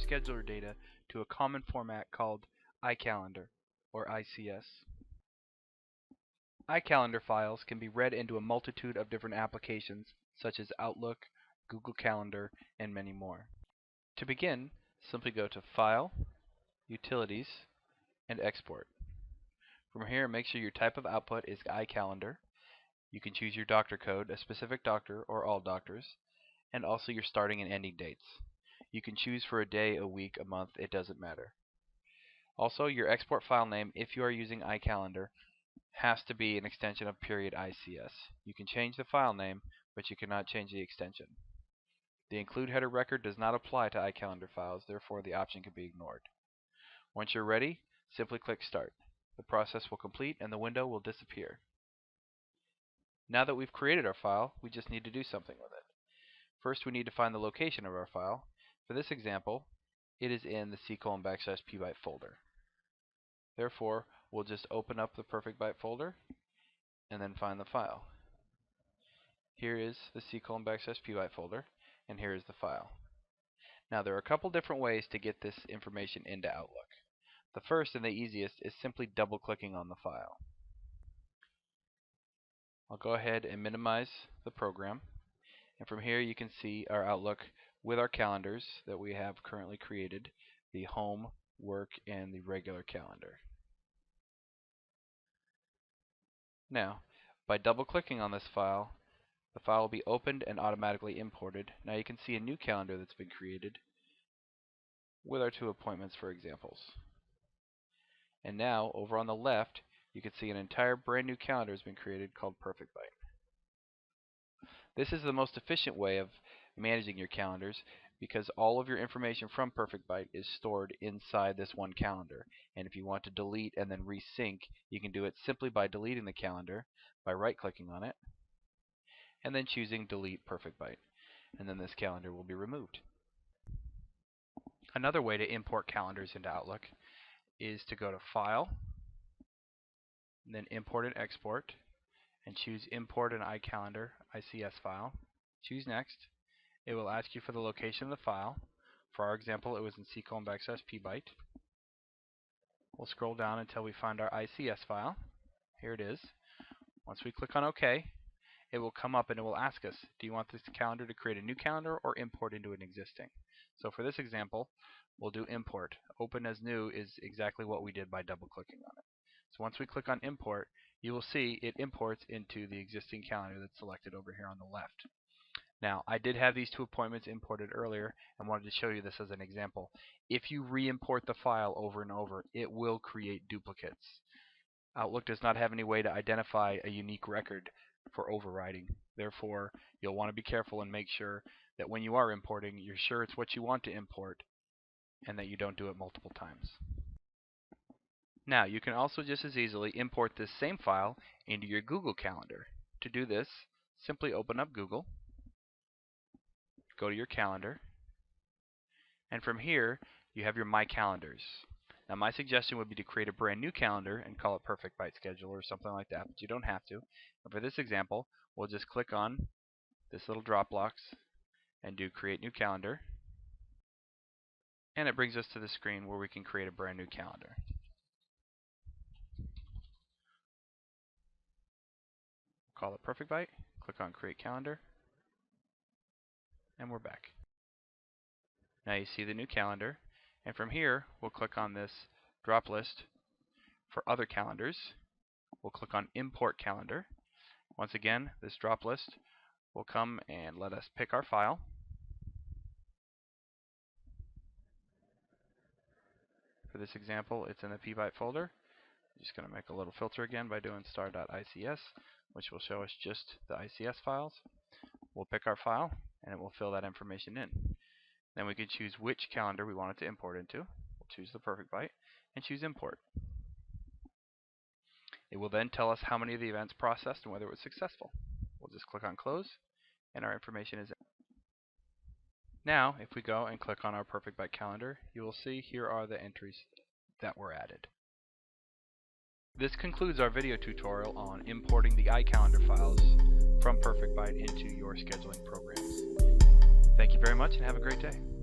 scheduler data to a common format called iCalendar, or ICS. iCalendar files can be read into a multitude of different applications such as Outlook, Google Calendar, and many more. To begin, simply go to File, Utilities, and Export. From here, make sure your type of output is iCalendar. You can choose your doctor code, a specific doctor or all doctors, and also your starting and ending dates. You can choose for a day, a week, a month, it doesn't matter. Also, your export file name, if you are using iCalendar, has to be an extension of .ics. You can change the file name, but you cannot change the extension. The include header record does not apply to iCalendar files, therefore the option can be ignored. Once you're ready, simply click Start. The process will complete and the window will disappear. Now that we've created our file, we just need to do something with it. First, we need to find the location of our file. For this example, it is in the C:\pbyte folder. Therefore, we'll just open up the Perfect Byte folder and then find the file. Here is the C:\pbyte folder, and here is the file. Now, there are a couple different ways to get this information into Outlook. The first and the easiest is simply double-clicking on the file. I'll go ahead and minimize the program, and from here you can see our Outlook with our calendars that we have currently created, the home, work, and the regular calendar. Now, by double-clicking on this file, the file will be opened and automatically imported. Now you can see a new calendar that's been created with our 2 appointments, for examples. And now, over on the left, you can see an entire brand new calendar has been created called Perfect Byte. This is the most efficient way of managing your calendars because all of your information from Perfect Byte is stored inside this one calendar. And if you want to delete and then resync, you can do it simply by deleting the calendar by right-clicking on it and then choosing Delete Perfect Byte. And then this calendar will be removed. Another way to import calendars into Outlook is to go to File, and then Import and Export, and choose Import an iCalendar ICS file. Choose Next. It will ask you for the location of the file. For our example, it was in C:\pbyte. We'll scroll down until we find our ICS file. Here it is. Once we click on OK, it will come up and it will ask us, do you want this calendar to create a new calendar or import into an existing? So for this example, we'll do import. Open as new is exactly what we did by double-clicking on it. So once we click on import, you will see it imports into the existing calendar that's selected over here on the left. Now, I did have these 2 appointments imported earlier and wanted to show you this as an example. If you re-import the file over and over, it will create duplicates. Outlook does not have any way to identify a unique record for overriding. Therefore, you'll want to be careful and make sure that when you are importing, you're sure it's what you want to import and that you don't do it multiple times. Now, you can also just as easily import this same file into your Google Calendar. To do this, simply open up Google, go to your calendar, and from here, you have your My Calendars. Now, my suggestion would be to create a brand new calendar and call it Perfect Byte Scheduler or something like that, but you don't have to. And for this example, we'll just click on this little drop box and do Create New Calendar. And it brings us to the screen where we can create a brand new calendar. Call it Perfect Byte, click on Create Calendar, and we're back. Now you see the new calendar, and from here we'll click on this drop list for other calendars. We'll click on Import Calendar. Once again, this drop list will come and let us pick our file. For this example, it's in the pbyte folder. I'm just going to make a little filter again by doing star.ics, which will show us just the ICS files. We'll pick our file, and it will fill that information in. Then we can choose which calendar we want it to import into. We'll choose the Perfect Byte and choose Import. It will then tell us how many of the events processed and whether it was successful. We'll just click on Close, and our information is in. Now, if we go and click on our Perfect Byte calendar, you will see here are the entries that were added. This concludes our video tutorial on importing the iCalendar files from Perfect Byte into your scheduling programs. Thank you very much and have a great day.